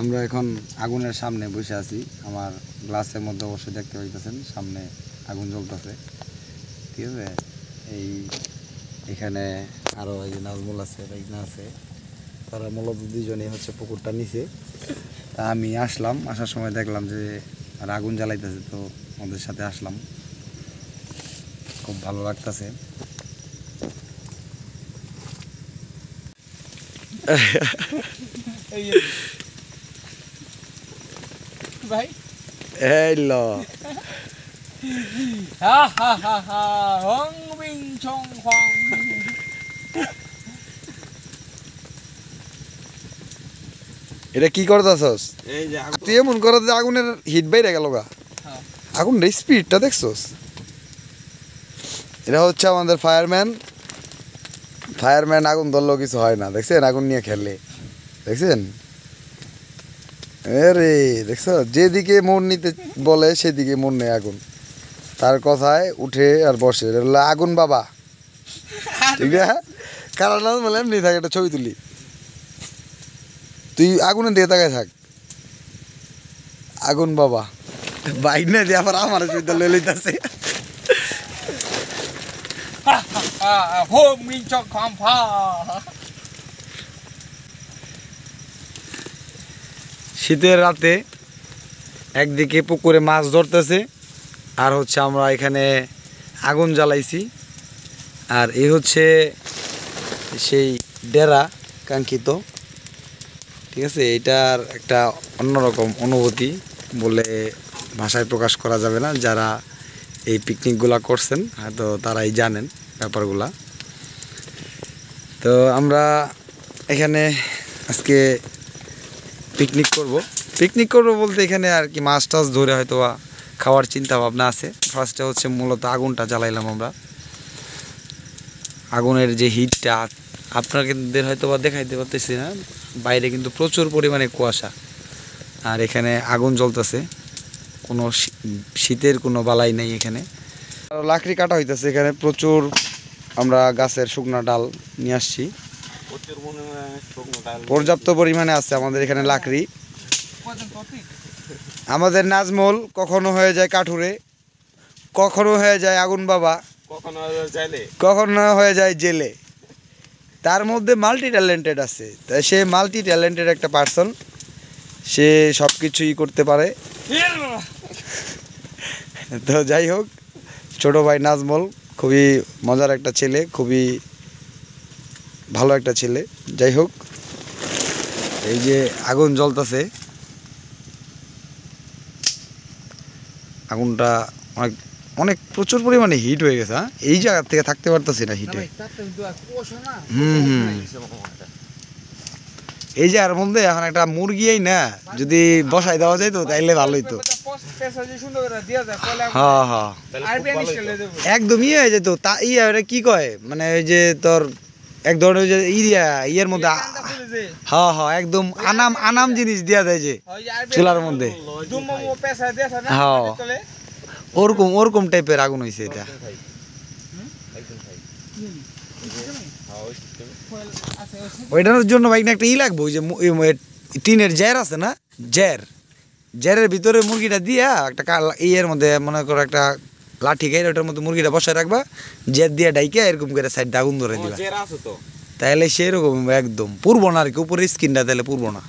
আমরা এখন আগুনের সামনে বসে আছি। আমার গ্লাসের মধ্যে অবশ্যই দেখতে পাইতেছেন সামনে আগুন জ্বলতেছে, ঠিক আছে। এইখানে আরো এই যে নাজমুল আছে, রাইনা আছে, তারা মূলত দুজনেই হচ্ছে পুকুরটা নিচে। তা আমি আসলাম, আসার সময় দেখলাম যে আর আগুন জ্বালাইতেছে, তো ওদের সাথে আসলাম, খুব ভালো লাগতেছে। ভাই এই ল এটা কি করতেছস? তুই এমন কর যে আগুনের হিট বাইরে গেল গা, আগুনের স্পিডটা দেখছস? এটা হচ্ছে আমাদের ফায়ারম্যান আগুন ধরলেও কিছু হয় না, দেখছেন? আগুন নিয়ে খেললে দেখছেন? আরে দেখছ, যেদিকে মন নিতে বলে সেদিকে মন নেই আগুন, তার কথায় উঠে আর বসে। আগুন বাবা, ঠিক আছে? কারণ বলে এমনি থাকে, একটা ছবি তুলি, তুই আগুনের দিকে তাকায় থাক। আগুন বাবা বাইক না দিয়ে আবার আমার বিদ্যালয় লইতেছে। শীতের রাতে একদিকে পুকুরে মাছ ধরতেছে, আর হচ্ছে আমরা এখানে আগুন জ্বালাইছি। আর এই হচ্ছে সেই ডেরা কাঙ্ক্ষিত, ঠিক আছে। এটার একটা অন্যরকম অনুভূতি বলে ভাষায় প্রকাশ করা যাবে না। যারা এই পিকনিকগুলা করছেন হয়তো তারাই জানেন ব্যাপারগুলা। তো আমরা এখানে আজকে পিকনিক করব বলতে এখানে আর কি মাছ টাছ ধরে হয়তো খাওয়ার চিন্তা ভাবনা আছে। ফার্স্টে হচ্ছে মূলত আগুনটা জ্বালাইলাম আমরা। আগুনের যে হিটটা আপনাদের হয়তো বা দেখাইতে পারতেছি না, বাইরে কিন্তু প্রচুর পরিমাণে কুয়াশা, আর এখানে আগুন জ্বলতেছে, কোনো শীতের কোনো বালাই নেই এখানে। লাকড়ি কাটা হইতেছে এখানে প্রচুর, আমরা গাছের শুকনো ডাল নিয়ে আসছি, পর্যাপ্ত পরিমাণে আছে আমাদের এখানে লাকড়ি। আমাদের নাজমুল কখনো হয়ে যায় কাঠুরে, কখনো হয়ে যায় আগুন বাবা, কখনো হয়ে যায় জেলে। তার মধ্যে মাল্টি ট্যালেন্টেড আছে, তাই সে মাল্টি ট্যালেন্টেড একটা পার্সন, সে সব কিছুই করতে পারে। তো যাই হোক, ছোট ভাই নাজমুল খুবই মজার একটা ছেলে, খুবই ভালো একটা ছেলে। যাই হোক, এই যে আগুন জ্বলতেছে, আগুনটা অনেক প্রচুর পরিমাণে হিট হয়ে গেছে। এই জায়গা থেকে থাকতে পারতেছি না হিটে। এই জায়গার মধ্যে এখন একটা মুরগি না যদি বসাই দেওয়া যায় তো তাইলে ভালোই তো। হ্যাঁ হ্যাঁ, একদম ইয়ে হয়ে যেত। তা ইয়া কি কয়, মানে ওই যে তোর এক ধরনের যে ইয়ের মধ্যে, হ্যাঁ হ্যাঁ, একদম আনাম জিনিস দেওয়া যায় যে চুলার মধ্যে, হ্যাঁ ওরকম টাইপের আগুন হয়েছে এটা। ওইটার জন্য বাইক একটা লাগবে, ওই যে টিনের জ্যার আছে না, জ্যারের ভিতরে মুরগিটা দিয়া একটা ইয়ের মধ্যে মনে করো একটা লাঠি গাইলে ওটার মধ্যে মুরগিটা বসায় রাখবা, জ্যার দিয়া ডাইকে এরকম করে সাইডটা আগুন ধরে দিবা, তাহলে সেরকম একদম পুরবো না আর কি, উপরে স্কিনটা তাহলে পুরবো না।